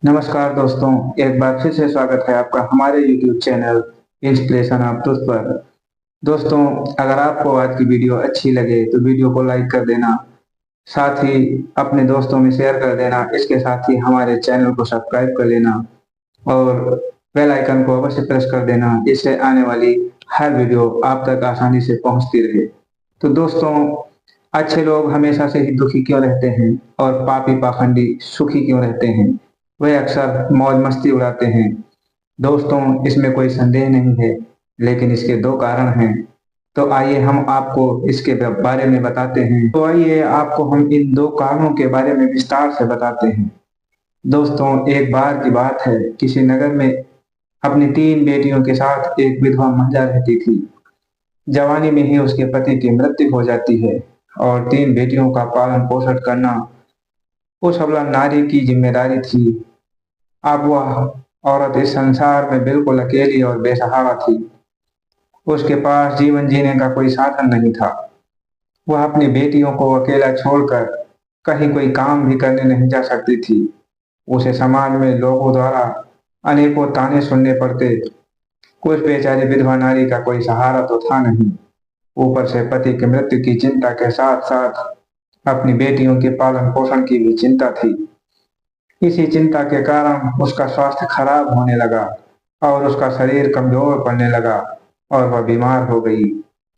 नमस्कार दोस्तों, एक बार फिर से स्वागत है आपका हमारे YouTube channel inspiration of truth पर। दोस्तों, अगर आपको आज की वीडियो अच्छी लगे तो वीडियो को लाइक कर देना, साथ ही अपने दोस्तों में शेयर कर देना। इसके साथ ही हमारे चैनल को सब्सक्राइब कर लेना और बेल आइकन को अवश्य प्रेस कर देना, इससे आने वाली हर वीडियो आप तक आसानी से पहुंचती रहे। तो दोस्तों, अच्छे लोग हमेशा से ही दुखी क्यों रहते हैं और पापी पाखंडी सुखी क्यों रहते हैं? वे अक्सर मौज मस्ती उड़ाते हैं। दोस्तों, इसमें कोई संदेह नहीं है, लेकिन इसके दो कारण हैं। तो आइए हम आपको इसके बारे में बताते हैं। तो आइए आपको हम इन दो कारणों के बारे में विस्तार से बताते हैं। दोस्तों, एक बार की बात है, किसी नगर में अपनी तीन बेटियों के साथ एक विधवा महिला रहती थी। जवानी में ही उसके पति की मृत्यु हो जाती है और तीन बेटियों का पालन पोषण करना उस अबला नारी की जिम्मेदारी थी। अब वह औरत इस संसार में बिल्कुल अकेली और बेसहारा थी। उसके पास जीवन जीने का कोई साधन नहीं था। वह अपनी बेटियों को अकेला छोड़कर कहीं कोई काम भी करने नहीं जा सकती थी। उसे समाज में लोगों द्वारा अनेकों ताने सुनने पड़ते। कुछ बेचारी विधवा नारी का कोई सहारा तो था नहीं। ऊपर से पति की मृत्यु की चिंता के साथ साथ अपनी बेटियों के पालन पोषण की भी चिंता थी। इसी चिंता के कारण उसका स्वास्थ्य खराब होने लगा और उसका शरीर कमजोर पड़ने लगा और वह बीमार हो गई।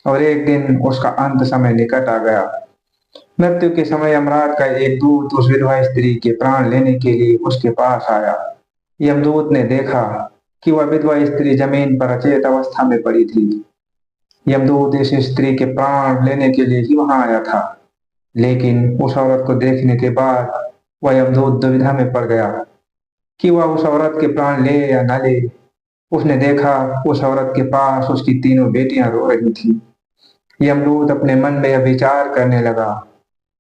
और एक दिन उसका अंत समय निकट आ गया। मृत्यु के समय यमराज का एक दूत उस विधवा स्त्री के प्राण लेने के लिए उसके पास आया। यमदूत ने देखा कि वह विधवा स्त्री जमीन पर अचेत अवस्था में पड़ी थी। यमदूत इस स्त्री के प्राण लेने के लिए ही वहां आया था, लेकिन उस औरत को देखने के बाद वह यमदूत दुविधा में पड़ गया कि वह उस औरत के प्राण ले या न ले। उसने देखा उस औरत के पास उसकी तीनों बेटियां रो रही थी। यमदूत अपने मन में यह विचार करने लगा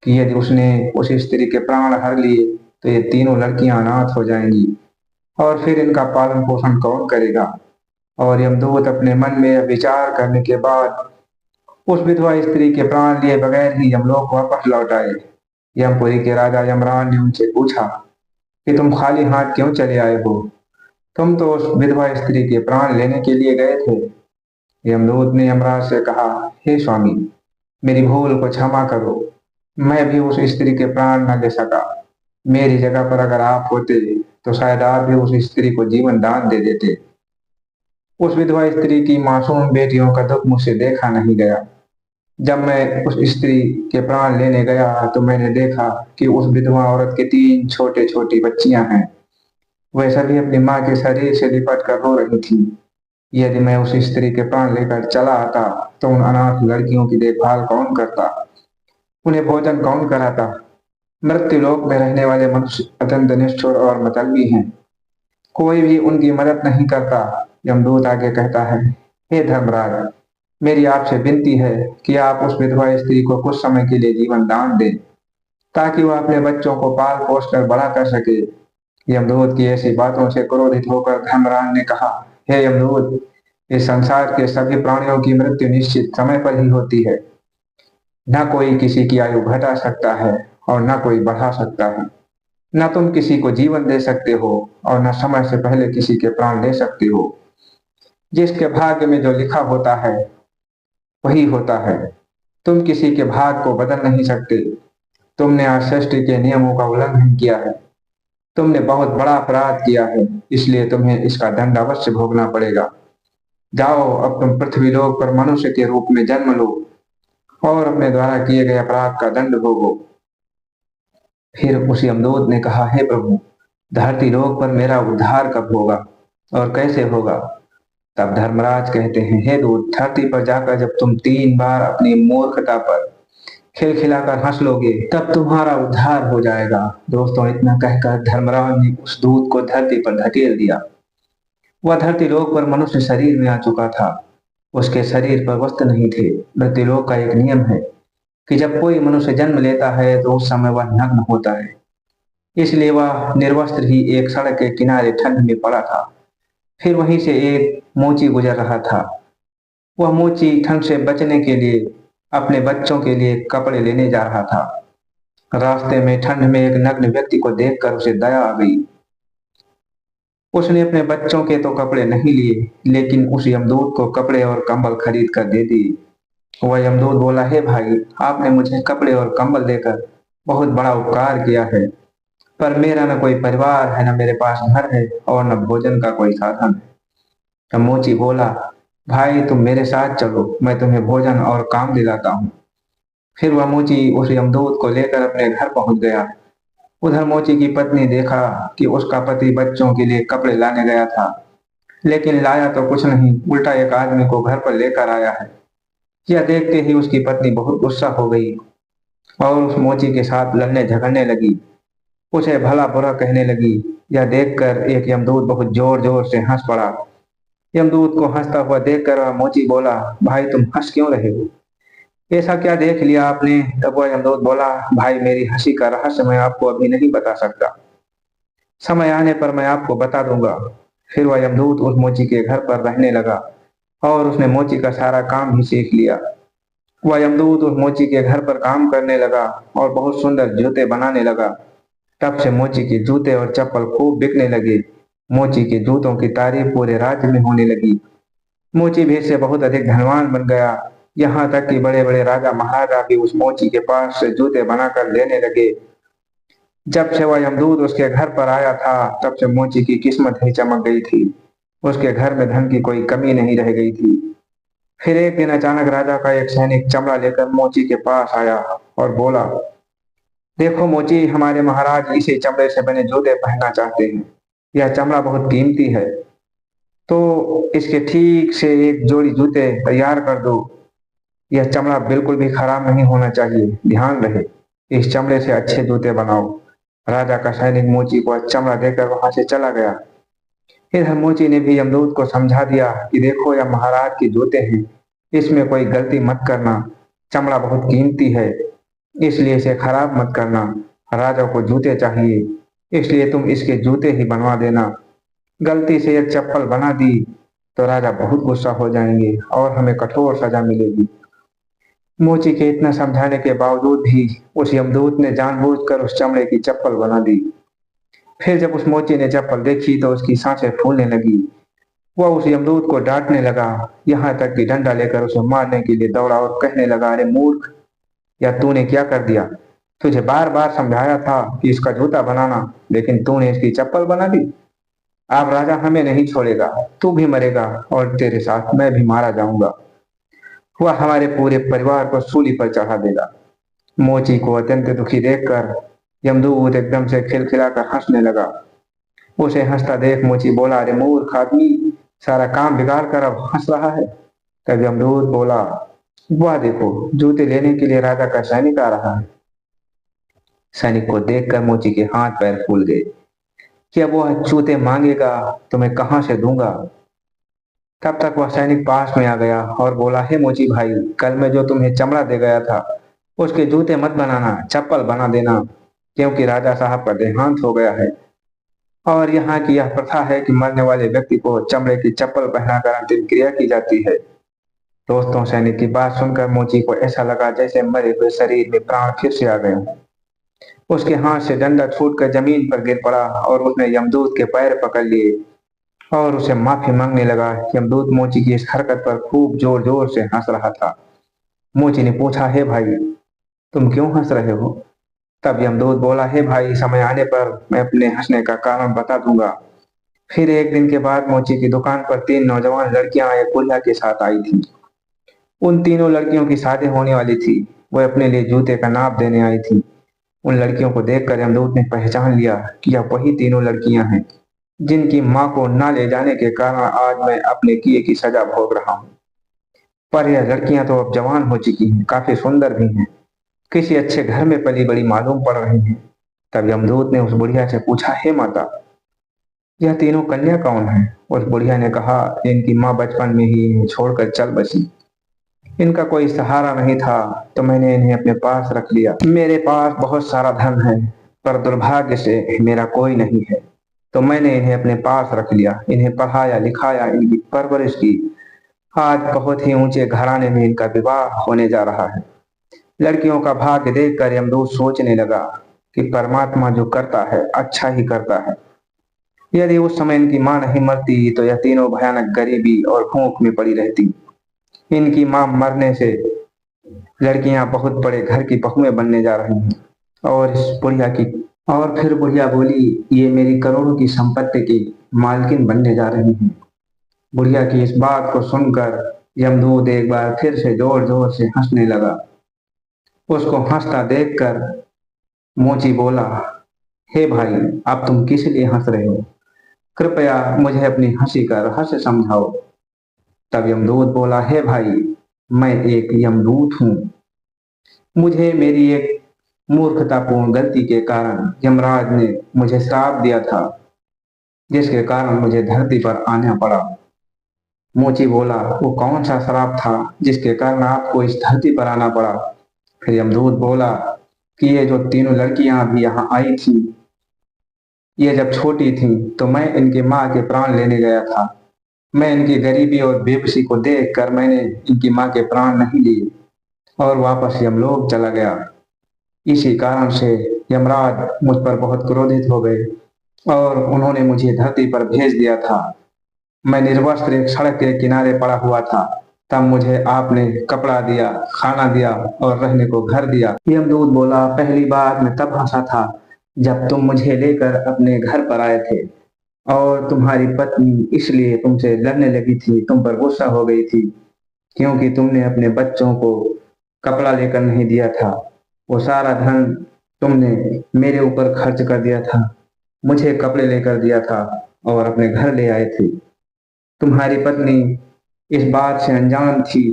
कि यदि उसने उस स्त्री के प्राण हर लिए तो ये तीनों लड़कियां अनाथ हो जाएंगी और फिर इनका पालन पोषण कौन करेगा। और यमदूत अपने मन में यह विचार करने के बाद उस विधवा स्त्री के प्राण लिए बगैर ही यमलोक वापस लौट आए। यमपुरी के राजा यमराज ने उनसे पूछा कि तुम खाली हाथ क्यों चले आए हो? तुम तो उस विधवा स्त्री के प्राण लेने के लिए गए थे। यमदूत ने यमराज से कहा, हे स्वामी, मेरी भूल को क्षमा करो। मैं भी उस स्त्री के प्राण न ले सका। मेरी जगह पर अगर आप होते तो शायद आप भी उस स्त्री को जीवन दान दे देते। उस विधवा स्त्री की मासूम बेटियों का दुख मुझसे देखा नहीं गया। जब मैं उस स्त्री के प्राण लेने गया तो मैंने देखा कि उस विधवा औरत के तीन छोटे छोटी बच्चियां हैं। वह सभी अपनी माँ के शरीर से लिपट कर रो रही थी। यदि मैं उस स्त्री के प्राण लेकर चला आता तो उन अनाथ लड़कियों की देखभाल कौन करता? उन्हें भोजन कौन कराता? मृत्यु लोक में रहने वाले मनुष्य अत्यंत निष्ठुर और मतलबी हैं। कोई भी उनकी मदद नहीं करता। यमदूत आगे कहता है, हे धर्मराज, मेरी आपसे विनती है कि आप उस विधवा स्त्री को कुछ समय के लिए जीवन दान दें, ताकि वह अपने बच्चों को पाल पोस कर बड़ा कर सके। यमदूत की ऐसी बातों से क्रोधित होकर धर्मराज ने कहा, हे यमदूत, इस संसार के सभी प्राणियों की मृत्यु निश्चित समय पर ही होती है। न कोई किसी की आयु घटा सकता है और न कोई बढ़ा सकता है। न तुम किसी को जीवन दे सकते हो और न समय से पहले किसी के प्राण ले सकते हो। जिसके भाग्य में जो लिखा होता है वही होता है। तुम किसी के भाग्य को बदल नहीं सकते। तुमने आज सृष्टि के नियमों का उल्लंघन किया है। तुमने बहुत बड़ा अपराध किया है, इसलिए तुम्हें इसका दंड अवश्य भोगना पड़ेगा। जाओ, अब तुम पृथ्वी लोक पर मनुष्य के रूप में जन्म लो और अपने द्वारा किए गए अपराध का दंड भोगो। फिर उस यमदूत ने कहा, हे प्रभु, धरती लोक पर मेरा उद्धार कब होगा और कैसे होगा? तब धर्मराज कहते हैं, हे दूत, धरती पर जाकर जब तुम तीन बार अपनी मूर्खता पर खिलखिलाकर हंस लोगे तब तुम्हारा उद्धार हो जाएगा। दोस्तों, इतना कहकर धर्मराज ने उस दूत को धरती पर धकेल दिया। वह धरती लोक पर मनुष्य शरीर में आ चुका था। उसके शरीर पर वस्त्र नहीं थे। मृत्युलोक का एक नियम है कि जब कोई मनुष्य जन्म लेता है तो उस समय वह नग्न होता है। इसलिए वह निर्वस्त्र ही एक सड़क के किनारे ठंड में पड़ा था। फिर वहीं से एक मोची गुजर रहा था। वह मोची ठंड से बचने के लिए अपने बच्चों के लिए कपड़े लेने जा रहा था। रास्ते में ठंड में एक नग्न व्यक्ति को देखकर उसे दया आ गई। उसने अपने बच्चों के तो कपड़े नहीं लिए, लेकिन उस यमदूत को कपड़े और कंबल खरीद कर दे दिए। वह यमदूत बोला, हे भाई, आपने मुझे कपड़े और कंबल देकर बहुत बड़ा उपकार किया है, पर मेरा न कोई परिवार है, न मेरे पास घर है और न भोजन का कोई साधन है। तब मोची बोला, भाई तुम मेरे साथ चलो, मैं तुम्हें भोजन और काम दिलाता हूँ। फिर वह मोची उस यमदूत को लेकर अपने घर पहुंच गया। उधर मोची की पत्नी देखा कि उसका पति बच्चों के लिए कपड़े लाने गया था, लेकिन लाया तो कुछ नहीं, उल्टा एक आदमी को घर पर लेकर आया है। यह देखते ही उसकी पत्नी बहुत गुस्सा हो गई और उस मोची के साथ लड़ने झगड़ने लगी, उसे भला बुरा कहने लगी। यह देखकर एक यमदूत बहुत जोर जोर से हंस पड़ा। यमदूत को हंसता हुआ देखकर वह मोची बोला, भाई तुम हंस क्यों रहे हो? ऐसा क्या देख लिया आपने? तब वह यमदूत बोला, भाई मेरी हंसी का रहस्य मैं आपको अभी नहीं बता सकता, समय आने पर मैं आपको बता दूंगा। फिर वह यमदूत उस मोची के घर पर रहने लगा और उसने मोची का सारा काम ही सीख लिया। वह यमदूत उस मोची के घर पर काम करने लगा और बहुत सुंदर जूते बनाने लगा। तब से मोची के जूते और चप्पल खूब बिकने लगे। मोची के जूतों की तारीफ पूरे राज्य में होने लगी। मोची भी से बहुत अधिक धनवान बन गया। यहाँ तक कि बड़े बड़े राजा महाराजा भी उस मोची के पास से जूते बनाकर लेने लगे। जब से वह यमदूत उसके घर पर आया था, तब से मोची की किस्मत ही चमक गई थी। उसके घर में धन की कोई कमी नहीं रह गई थी। फिर एक दिन अचानक राजा का एक सैनिक चमड़ा लेकर मोची के पास आया और बोला, देखो मोची, हमारे महाराज इसी चमड़े से बने जूते पहनना चाहते हैं। यह चमड़ा बहुत कीमती है, तो इसके ठीक से एक जोड़ी जूते तैयार कर दो। यह चमड़ा बिल्कुल भी खराब नहीं होना चाहिए, ध्यान रहे, इस चमड़े से अच्छे जूते बनाओ। राजा का सैनिक मोची को चमड़ा देकर वहां से चला गया। इधर मोची ने भी यमदूत को समझा दिया कि देखो, यह महाराज के जूते हैं, इसमें कोई गलती मत करना, चमड़ा बहुत कीमती है, इसलिए इसे खराब मत करना। राजा को जूते चाहिए, इसलिए तुम इसके जूते ही बनवा देना। गलती से यह चप्पल बना दी तो राजा बहुत गुस्सा हो जाएंगे और हमें कठोर सजा मिलेगी। मोची के इतना समझाने के बावजूद भी उस यमदूत ने जानबूझकर उस चमड़े की चप्पल बना दी। फिर जब उस मोची ने चप्पल देखी तो उसकी सांसें फूलने लगी। वह उस यमदूत को डांटने लगा, यहाँ तक कि डंडा लेकर उसे मारने के लिए दौड़ा और कहने लगा, अरे मूर्ख, या तूने क्या कर दिया? तुझे बार बार समझाया था कि इसका जूता बनाना, लेकिन तूने इसकी चप्पल बना दी। अब राजा हमें नहीं छोड़ेगा, तू भी मरेगा और तेरे साथ मैं भी मारा जाऊंगा। वह हमारे पूरे परिवार को सूली पर चढ़ा देगा। मोची को अत्यंत दुखी देखकर यमदूत एकदम से खिलखिलाकर हंसने लगा। उसे हंसता देख मोची बोला, अरे मूर्ख आदमी, सारा काम बिगाड़ कर अब हंस रहा है। तब यमदूत बोला, वह देखो, जूते लेने के लिए राजा का सैनिक आ रहा है। सैनिक को देखकर मोची के हाथ पैर फूल गए कि अब वह जूते मांगेगा तो मैं कहां से दूंगा। तब तक वह सैनिक पास में आ गया और बोला, हे मोची भाई, कल मैं जो तुम्हें चमड़ा दे गया था, उसके जूते मत बनाना, चप्पल बना देना, क्योंकि राजा साहब का देहांत हो गया है और यहाँ की यह प्रथा है कि मरने वाले व्यक्ति को चमड़े की चप्पल पहनाकर अंतिम क्रिया की जाती है। दोस्तों, सैनिक की बात सुनकर मोची को ऐसा लगा जैसे मरे हुए शरीर में प्राण फिर से आ गए हों। उसके हाथ से डंडा छूटकर जमीन पर गिर पड़ा और उसने यमदूत के पैर पकड़ लिए और उसे माफी मांगने लगा। यमदूत मोची की इस हरकत पर खूब जोर जोर से हंस रहा था। मोची ने पूछा, हे भाई, तुम क्यों हंस रहे हो? तब यमदूत बोला, हे भाई, समय आने पर मैं अपने हंसने का कारण बता दूंगा। फिर एक दिन के बाद मोची की दुकान पर तीन नौजवान लड़कियां एक बुढ़िया के साथ आई थी। उन तीनों लड़कियों की शादी होने वाली थी। वह अपने लिए जूते का नाप देने आई थी। उन लड़कियों को देखकर यमदूत ने पहचान लिया कि यह वही तीनों लड़कियां हैं जिनकी मां को न ले जाने के कारण आज मैं अपने किए की सजा भोग रहा हूँ। पर यह लड़कियां तो अब जवान हो चुकी हैं, काफी सुंदर भी हैं, किसी अच्छे घर में पली बड़ी मालूम पड़ रही हैं। तब यमदूत ने उस बुढ़िया से पूछा, हे माता, यह तीनों कन्या कौन है? उस बुढ़िया ने कहा, इनकी माँ बचपन में ही इन्हें छोड़कर चल बसी। इनका कोई सहारा नहीं था तो मैंने इन्हें अपने पास रख लिया। मेरे पास बहुत सारा धन है, पर दुर्भाग्य से मेरा कोई नहीं है, तो मैंने इन्हें अपने पास रख लिया, इन्हें पढ़ाया लिखाया, इनकी परवरिश की। आज बहुत ही ऊंचे घराने में इनका विवाह होने जा रहा है। लड़कियों का भाग्य देखकर यमदूत सोचने लगा कि परमात्मा जो करता है अच्छा ही करता है। यदि उस समय इनकी मां नहीं मरती तो यह तीनों भयानक गरीबी और भूख में पड़ी रहती। इनकी मां मरने से लड़कियां बहुत बड़े घर की बहुएं बनने जा रही हैं। और इस बुढ़िया की और फिर बुढ़िया बोली, ये मेरी करोड़ों की संपत्ति की मालकिन बनने जा रही हैं। बुढ़िया की इस बात को सुनकर यमदूत एक बार फिर से जोर जोर से हंसने लगा। उसको हंसता देखकर मोची बोला, हे भाई, अब तुम किस लिए हंस रहे हो? कृपया मुझे अपनी हंसी का रहस्य समझाओ। तब यमदूत बोला, हे भाई, मैं एक यमदूत हूँ। मुझे मेरी एक मूर्खतापूर्ण गलती के कारण यमराज ने मुझे श्राप दिया था, जिसके कारण मुझे धरती पर आना पड़ा। मोची बोला, वो कौन सा श्राप था जिसके कारण आपको इस धरती पर आना पड़ा? फिर यमदूत बोला कि ये जो तीनों लड़कियां अभी यहाँ आई थी, ये जब छोटी थी तो मैं इनकी माँ के प्राण लेने गया था। मैं इनकी गरीबी और बेबसी को देखकर मैंने इनकी माँ के प्राण नहीं लिए और वापस यमलोक चला गया। इसी कारण से यमराज मुझ पर बहुत क्रोधित हो गए और उन्होंने मुझे धरती पर भेज दिया था। मैं निर्वस्त्र एक सड़क के किनारे पड़ा हुआ था, तब मुझे आपने कपड़ा दिया, खाना दिया और रहने को घर दिया। यमदूत बोला, पहली बार मैं तब हंसा था जब तुम मुझे लेकर अपने घर पर आए थे और तुम्हारी पत्नी इसलिए तुमसे लड़ने लगी थी, तुम पर गुस्सा हो गई थी क्योंकि तुमने अपने बच्चों को कपड़ा लेकर नहीं दिया था। वो सारा धन तुमने मेरे ऊपर खर्च कर दिया था, मुझे कपड़े लेकर दिया था और अपने घर ले आए थे। तुम्हारी पत्नी इस बात से अनजान थी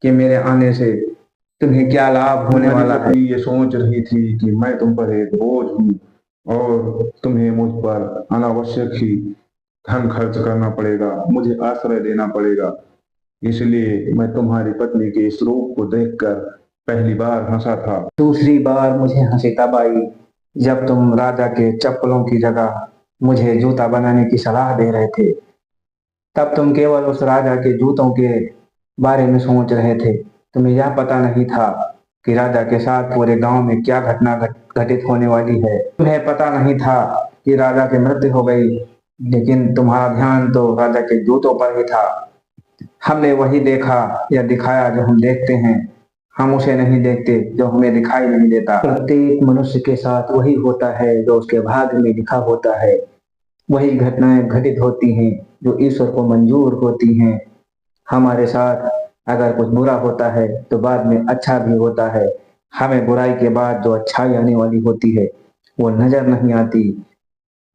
कि मेरे आने से तुम्हें क्या लाभ होने वाला है। ये सोच रही थी कि मैं तुम पर एक बोझ हूँ और तुम्हें मुझ पर अनावश्यक ही धन खर्च करना पड़ेगा, मुझे आश्रय देना पड़ेगा। इसलिए मैं तुम्हारी पत्नी के इस रूप को देखकर पहली बार हंसा था। दूसरी बार मुझे हंसी तब आई जब तुम राजा के चप्पलों की जगह मुझे जूता बनाने की सलाह दे रहे थे। तब तुम केवल उस राजा के जूतों के बारे में सोच रहे थे। तुम्हें यह पता नहीं था कि राजा के साथ पूरे गांव में क्या घटना घटित होने वाली है। तुम्हें पता नहीं था कि राजा की मृत्यु हो गई, लेकिन तुम्हारा ध्यान तो राजा के जूतों पर ही था। हमने वही देखा या दिखाया जो हम देखते हैं, हम उसे नहीं देखते जो हमें दिखाई नहीं देता। प्रत्येक मनुष्य के साथ वही होता है जो उसके भाग्य में लिखा होता है। वही घटनाएं घटित होती हैं जो ईश्वर को मंजूर होती हैं। हमारे साथ अगर कुछ बुरा होता है तो बाद में अच्छा भी होता है। हमें बुराई के बाद जो अच्छाई आने वाली होती है वो नजर नहीं आती।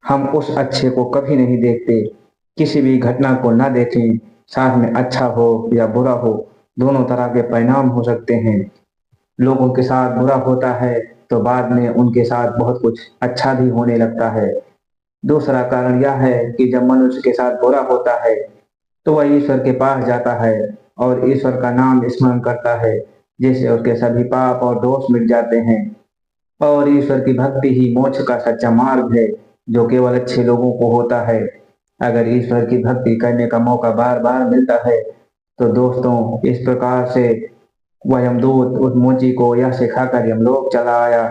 हम उस अच्छे को कभी नहीं देखते। किसी भी घटना को ना देखें, साथ में अच्छा हो या बुरा हो, दोनों तरह के परिणाम हो सकते हैं। लोगों के साथ बुरा होता है तो बाद में उनके साथ बहुत कुछ अच्छा भी होने लगता है। दूसरा कारण यह है कि जब मनुष्य के साथ बुरा होता है तो वह ईश्वर के पास जाता है और ईश्वर का नाम स्मरण करता है, जिससे उसके सभी पाप और दोष मिट जाते हैं। और ईश्वर की भक्ति ही मोक्ष का सच्चा मार्ग है, जो केवल अच्छे लोगों को होता है। अगर ईश्वर की भक्ति करने का मौका बार बार मिलता है तो दोस्तों, इस प्रकार से वह यमदूत उस मोची को यह सिखाकर यमलोक चला आया।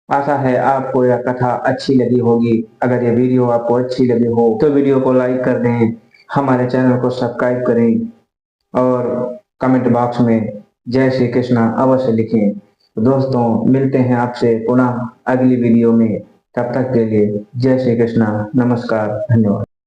आशा है आपको यह कथा अच्छी लगी होगी। अगर यह वीडियो आपको अच्छी लगी हो तो वीडियो को लाइक कर दें, हमारे चैनल को सब्सक्राइब करें और कमेंट बॉक्स में जय श्री कृष्णा अवश्य लिखें। तो दोस्तों, मिलते हैं आपसे पुनः अगली वीडियो में। तब तक के लिए जय श्री कृष्णा, नमस्कार, धन्यवाद।